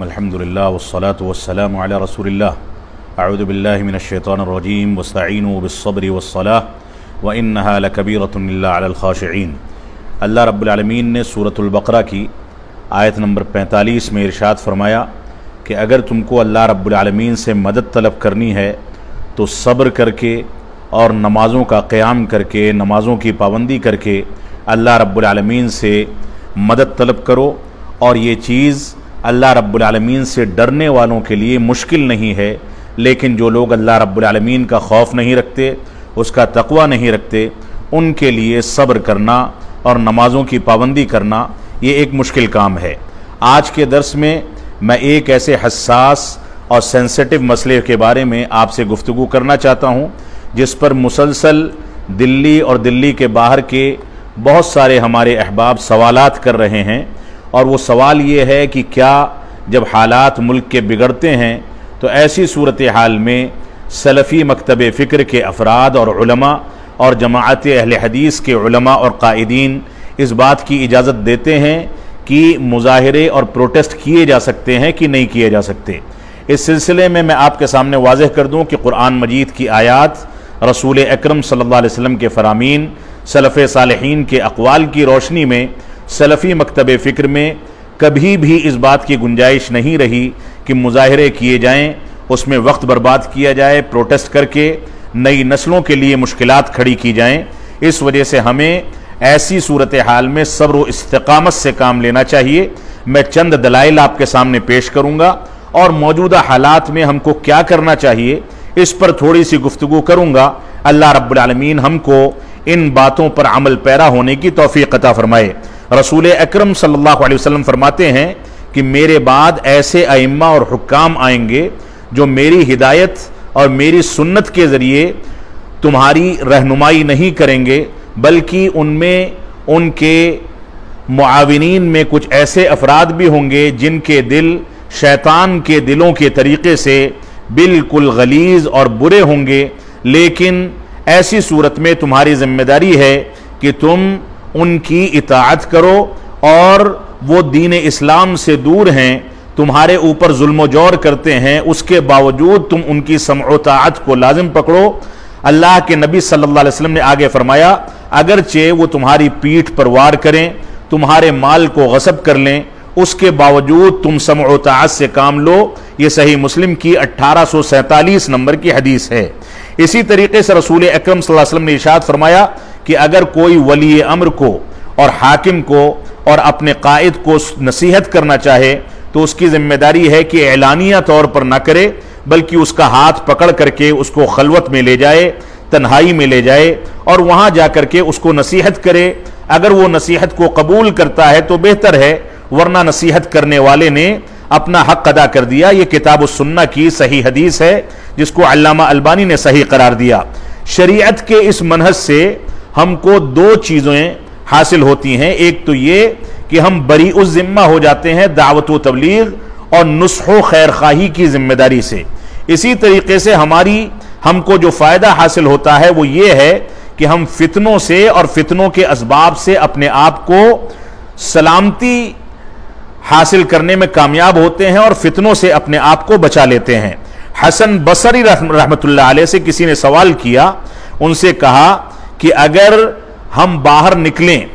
अल्हम्दुलिल्लाह वस्सलातु वस्सलामु अला रसूलिल्लाह अऊज़ु बिल्लाहि मिनश्शैतानिर्रजीम वस्तईनु बिस्सब्रि वस्सलाह व इन्नहा लकबीरतुन इल्ला अलल खाशिईन। अल्लाह रब्बुल आलमीन ने सूरतुल बकरा की आयत नंबर 45 में इरशाद फरमाया कि अगर तुमको अल्लाह रब्बुल आलमीन से मदद तलब करनी है तो सब्र करके और नमाज़ों का क़याम करके, नमाज़ों की पाबंदी करके अल्लाह रब्बुल आलमीन से मदद तलब करो। और ये चीज़ अल्लाह रब्बुल आलमीन से डरने वालों के लिए मुश्किल नहीं है, लेकिन जो लोग अल्लाह रब्बुल आलमीन का खौफ नहीं रखते, उसका तक़वा नहीं रखते, उनके लिए सब्र करना और नमाज़ों की पाबंदी करना ये एक मुश्किल काम है। आज के दर्स में मैं एक ऐसे हसास और सेंसिटिव मसले के बारे में आपसे गुफ्तगू करना चाहता हूँ जिस पर मुसलसल दिल्ली और दिल्ली के बाहर के बहुत सारे हमारे अहबाब सवालात कर रहे हैं। और वो सवाल ये है कि क्या जब हालात मुल्क के बिगड़ते हैं तो ऐसी सूरत हाल में सलफ़ी मकतब फ़िक्र के अफराद और उलमा और जमाअत अहले हदीस के उलमा और कायदीन इस बात की इजाज़त देते हैं कि मुज़ाहिरे और प्रोटेस्ट किए जा सकते हैं कि नहीं किए जा सकते। इस सिलसिले में मैं आपके सामने वाज़ेह कर दूं कि कुरान मजीद की आयात, रसूल अकरम सल्लल्लाहु अलैहि वसल्लम के फ़रामीन, सलफ़े सालिहीन के अक़वाल की रोशनी में सलफ़ी मकतब फ़िक्र में कभी भी इस बात की गुंजाइश नहीं रही कि मुज़ाहिरे किए जाएं, उसमें वक्त बर्बाद किया जाए, प्रोटेस्ट करके नई नस्लों के लिए मुश्किलात खड़ी की जाएं। इस वजह से हमें ऐसी सूरत हाल में सब्र व इस्तिक़ामत से काम लेना चाहिए। मैं चंद दलाइल आपके सामने पेश करूँगा और मौजूदा हालात में हमको क्या करना चाहिए इस पर थोड़ी सी गुफ्तगू करूँगा। अल्लाह रब्बुल आलमीन हमको इन बातों पर अमल पैरा होने की तौफीक अता फरमाए। रसूल अकरम सल्लल्लाहु अलैहि वसल्लम फरमाते हैं कि मेरे बाद ऐसे अइम्मा और हुक्काम आएंगे जो मेरी हिदायत और मेरी सुन्नत के ज़रिए तुम्हारी रहनुमाई नहीं करेंगे, बल्कि उनमें उनके मुआविनीन में कुछ ऐसे अफराद भी होंगे जिनके दिल शैतान के दिलों के तरीक़े से बिल्कुल गलीज़ और बुरे होंगे। लेकिन ऐसी सूरत में तुम्हारी ज़िम्मेदारी है कि तुम उनकी इताअत करो, और वो दीन इस्लाम से दूर हैं, तुम्हारे ऊपर जुल्म जौर करते हैं, उसके बावजूद तुम उनकी समअ ताअत को लाजिम पकड़ो। अल्लाह के नबी सल्लल्लाहु अलैहि वसल्लम ने आगे फरमाया, अगरचे वो तुम्हारी पीठ पर वार करें, तुम्हारे माल को गसब कर लें, उसके बावजूद तुम समअ ताअत से काम लो। ये सही मुस्लिम की 1847 नंबर की हदीस है। इसी तरीके से रसूल अकरम सल्लल्लाहु अलैहि वसल्लम ने इरशाद फरमाया कि अगर कोई वली अम्र को और हाकिम को और अपने कायद को नसीहत करना चाहे तो उसकी जिम्मेदारी है कि एलानिया तौर पर ना करे, बल्कि उसका हाथ पकड़ करके उसको खलवत में ले जाए, तन्हाई में ले जाए और वहां जाकर के उसको नसीहत करे। अगर वो नसीहत को कबूल करता है तो बेहतर है, वरना नसीहत करने वाले ने अपना हक अदा कर दिया। ये किताब सुन्ना की सही हदीस है जिसको अल्लामा अलबानी ने सही करार दिया। शरीयत के इस मनहज से हमको दो चीज़ें हासिल होती हैं। एक तो ये कि हम बरी उस जिम्मा हो जाते हैं दावत व तबलीग और नुस्ख़ो खैर खाही की जिम्मेदारी से। इसी तरीके से हमको जो फ़ायदा हासिल होता है वो ये है कि हम फितनों से और फितनों के असबाब से अपने आप को सलामती हासिल करने में कामयाब होते हैं और फितनों से अपने आप को बचा लेते हैं। हसन बसरी रहमतुल्लाह अलैह से किसी ने सवाल किया, उनसे कहा कि अगर हम बाहर निकलें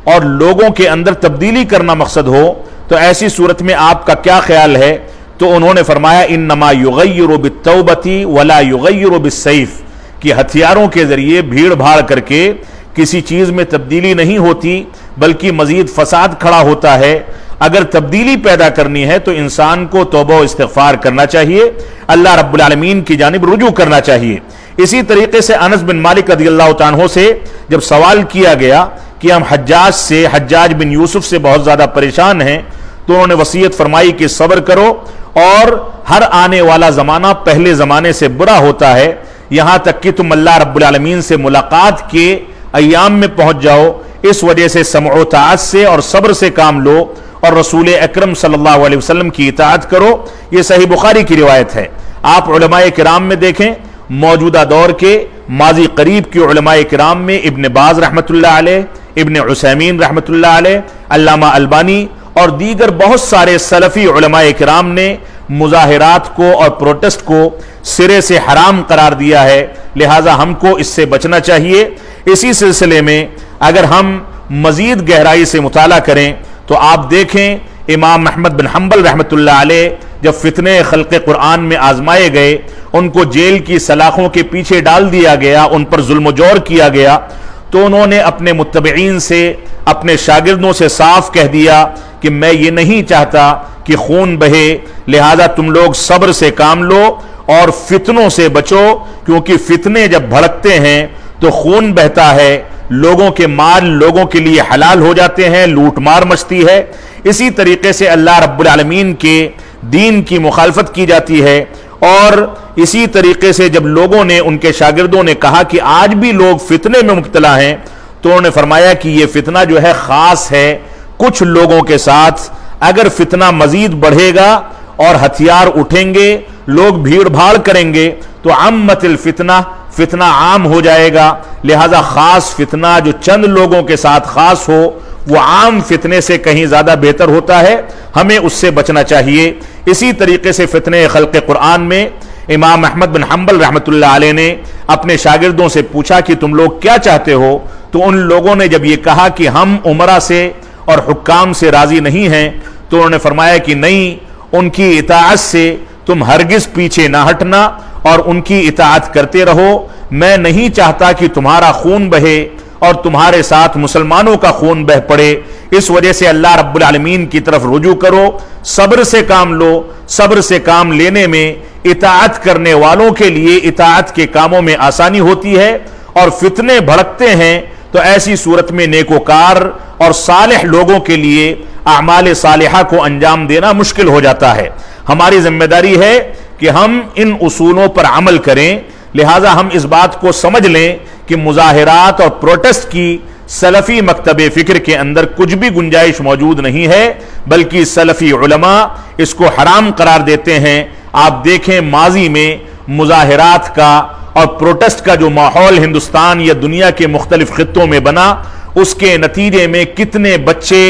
और लोगों के अंदर तब्दीली करना मकसद हो तो ऐसी सूरत में आपका क्या ख्याल है? तो उन्होंने फरमाया, इन्नमा युगय्यिरु बित्तौबती वला युगय्यिरु बिस्सैफ, कि हथियारों के जरिए भीड़ भाड़ करके किसी चीज में तब्दीली नहीं होती, बल्कि मजीद फसाद खड़ा होता है। अगर तब्दीली पैदा करनी है तो इंसान को तौबा व इस्तिग़फ़ार करना चाहिए, अल्लाह रब्बुल आलमीन की जानिब रुजू करना चाहिए। इसी तरीके से अनस बिन मालिक रज़ियल्लाहु ताला अन्हु से जब सवाल किया गया कि हम हज्जाज बिन यूसुफ से बहुत ज्यादा परेशान हैं, तो उन्होंने वसीयत फरमाई कि सब्र करो, और हर आने वाला जमाना पहले जमाने से बुरा होता है, यहां तक कि तुम अल्लाह रब्बुल आलमीन से मुलाकात के अय्याम में पहुंच जाओ। इस वजह से समअ ताअत से और सब्र से काम लो और रसूल अकरम सल्लल्लाहु अलैहि वसल्लम की इताअत करो। यह सही बुखारी की रिवायत है। आप उलमाए किराम में देखें, मौजूदा दौर के माजी करीब के उलमाए किराम में इब्न बाज रहमतुल्लाह अलैह, इब्न उसैमीन रहमतुल्लाह अलैह, अल्लामा अलबानी और दीगर बहुत सारे सलफी उलमाए किराम ने मुजाहिरात को और प्रोटेस्ट को सिरे से हराम करार दिया है, लिहाजा हमको इससे बचना चाहिए। इसी सिलसिले में अगर हम मजीद गहराई से मुताला करें तो आप देखें इमाम अहमद बिन हंबल रहमतुल्लाह अलैह जब फितने खल्क़े कुरान में आजमाए गए, उनको जेल की सलाखों के पीछे डाल दिया गया, उन पर जुल्म जोर किया गया, तो उन्होंने अपने मुत्तबईन से, अपने शागिर्दों से साफ कह दिया कि मैं ये नहीं चाहता कि खून बहे, लिहाजा तुम लोग सब्र से काम लो और फितनों से बचो, क्योंकि फितने जब भड़कते हैं तो खून बहता है, लोगों के माल लोगों के लिए हलाल हो जाते हैं, लूट मार मचती है। इसी तरीके से अल्लाह रब्बुल आलमीन के दीन की मुखालफत की जाती है। और इसी तरीके से जब लोगों ने, उनके शागिर्दों ने कहा कि आज भी लोग फितने में मुब्तला हैं, तो उन्होंने फरमाया कि यह फितना जो है खास है कुछ लोगों के साथ। अगर फितना मजीद बढ़ेगा और हथियार उठेंगे, लोग भीड़ भाड़ करेंगे, तो अम्मतिल फितना, फितना आम हो जाएगा। लिहाजा खास फितना जो चंद लोगों के साथ खास हो, वो आम फितने से कहीं ज्यादा बेहतर होता है, हमें उससे बचना चाहिए। इसी तरीके से फितने खल्क़े कुरान में इमाम अहमद बिन हंबल रहमतुल्लाह अलैह ने अपने शागिर्दों से पूछा कि तुम लोग क्या चाहते हो, तो उन लोगों ने जब ये कहा कि हम उमरा से और हुक्काम से राजी नहीं हैं, तो उन्होंने फरमाया कि नहीं, उनकी इताअत से तुम हरगिज पीछे ना हटना और उनकी इताअत करते रहो। मैं नहीं चाहता कि तुम्हारा खून बहे और तुम्हारे साथ मुसलमानों का खून बह पड़े। इस वजह से अल्लाह रब्बुल आलमीन की तरफ रुजू करो, सब्र से काम लो। सब्र से काम लेने में इताअत करने वालों के लिए इताअत के कामों में आसानी होती है, और फितने भड़कते हैं तो ऐसी सूरत में नेकोकार और सालिह लोगों के लिए आमाल सालिहा को अंजाम देना मुश्किल हो जाता है। हमारी जिम्मेदारी है कि हम इन उसूलों पर अमल करें। लिहाजा हम इस बात को समझ लें कि मुजाहिरात और प्रोटेस्ट की सलफी मकतबे फिक्र के अंदर कुछ भी गुंजाइश मौजूद नहीं है, बल्कि सलफी उलमा इसको हराम करार देते हैं। आप देखें माजी में मुजाहिरात का और प्रोटेस्ट का जो माहौल हिंदुस्तान या दुनिया के मुख्तलिफ खित्तों में बना, उसके नतीजे में कितने बच्चे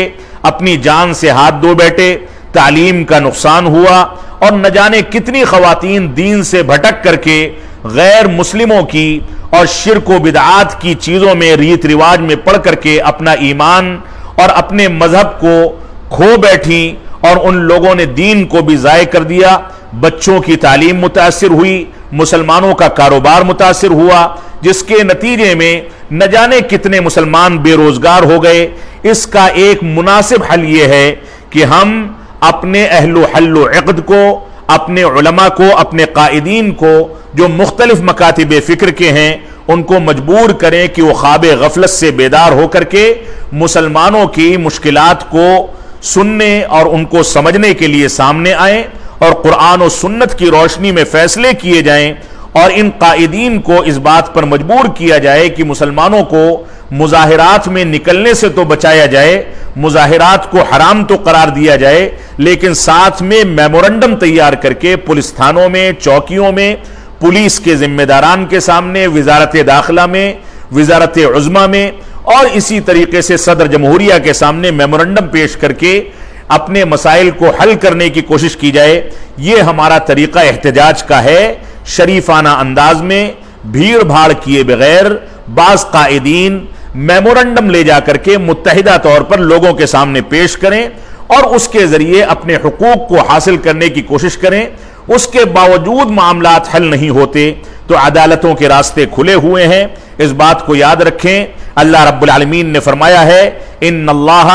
अपनी जान से हाथ धो बैठे, तालीम का नुकसान हुआ, और न जाने कितनी खवातीन दीन से भटक करके गैर मुस्लिमों की और शिर्क व बिदआत की चीजों में, रीत रिवाज में पढ़ करके अपना ईमान और अपने मजहब को खो बैठी, और उन लोगों ने दीन को भी ज़ाय कर दिया। बच्चों की तालीम मुतासिर हुई, मुसलमानों का कारोबार मुतासिर हुआ, जिसके नतीजे में न जाने कितने मुसलमान बेरोजगार हो गए। इसका एक मुनासिब हल यह है कि हम अपने अहलो हल्लो इक़्द को, अपने उलमा को, अपने कायदीन को, जो मुख्तलिफ मकातिब फिक्र के हैं, उनको मजबूर करें कि वो ख्वाब गफलत से बेदार होकर के मुसलमानों की मुश्किलात को सुनने और उनको समझने के लिए सामने आए, और कुरान और सुन्नत की रोशनी में फैसले किए जाएं, और इन कायदीन को इस बात पर मजबूर किया जाए कि मुसलमानों को मुजाहिरात में निकलने से तो बचाया जाए, मुजाहिरात को हराम तो करार दिया जाए, लेकिन साथ में मेमोरेंडम तैयार करके पुलिस थानों में, चौकियों में, पुलिस के जिम्मेदारान के सामने, वजारत दाखिला में, वजारत उज़्मा में, और इसी तरीके से सदर जमहूरिया के सामने मेमोरेंडम पेश करके अपने मसाइल को हल करने की कोशिश की जाए। यह हमारा तरीका एहतजाज का है। शरीफाना अंदाज में, भीड़ भाड़ किए बगैर, बाज कायदीन मेमोरेंडम ले जाकर के मुत्तहिदा तौर पर लोगों के सामने पेश करें और उसके जरिए अपने हुकूक को हासिल करने की कोशिश करें। उसके बावजूद मामलात हल नहीं होते तो अदालतों के रास्ते खुले हुए हैं। इस बात को याद रखें। अल्लाह रब्बुल आलमीन ने फरमाया है, इन्नल्लाह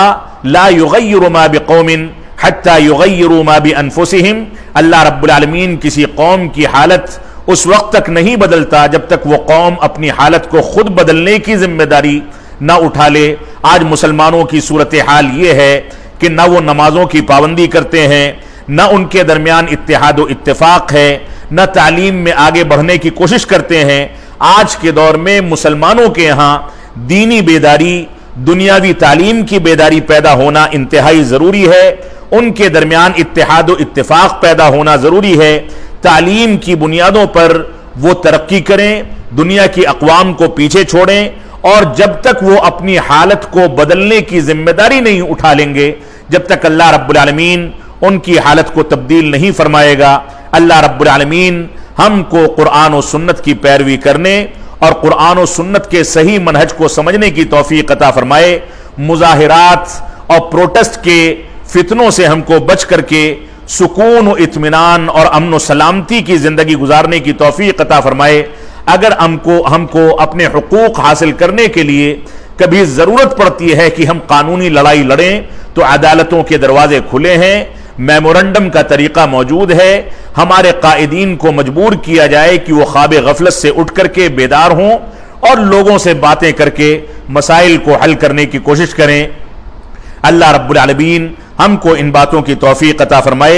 ला युगय्यिरु मा बिकौमिन हत्ता युगय्यिरु मा बिअनफुसिहिम। अल्लाह रब्बुल आलमीन किसी कौम की हालत उस वक्त तक नहीं बदलता जब तक वो कौम अपनी हालत को खुद बदलने की जिम्मेदारी ना उठा ले। आज मुसलमानों की सूरत हाल ये है कि ना वो नमाजों की पाबंदी करते हैं, न उनके दरमियान इत्तेहाद व इत्तेफाक है, न तालीम में आगे बढ़ने की कोशिश करते हैं। आज के दौर में मुसलमानों के यहाँ दीनी बेदारी, दुनियावी तालीम की बेदारी पैदा होना इंतहाई ज़रूरी है। उनके दरमियान इत्तेहाद व इत्तेफाक पैदा होना ज़रूरी है। तालीम की बुनियादों पर वो तरक्की करें, दुनिया की अक़वाम को पीछे छोड़ें, और जब तक वो अपनी हालत को बदलने की जिम्मेदारी नहीं उठा लेंगे, जब तक अल्लाह रब्बुल आलमीन उनकी हालत को तब्दील नहीं फरमाएगा। अल्लाह रब्बुल आलमीन हमको कुरान और सुन्नत की पैरवी करने और कुरान और सुन्नत के सही मनहज को समझने की तौफीक अता फरमाए। मुजाहिरात और प्रोटेस्ट के फितनों से हमको बच करके सुकून और इत्मीनान और अमन व सलामती की जिंदगी गुजारने की तौफीक अता फरमाए। अगर हमको अपने हुकूक हासिल करने के लिए कभी जरूरत पड़ती है कि हम कानूनी लड़ाई लड़ें, तो अदालतों के दरवाजे खुले हैं, मेमोरेंडम का तरीका मौजूद है। हमारे कायदीन को मजबूर किया जाए कि वो ख्वाब गफलत से उठ करके बेदार हों और लोगों से बातें करके मसाइल को हल करने की कोशिश करें। अल्लाह रब्बुल आलमीन हमको इन बातों की तौफीक अता फरमाए।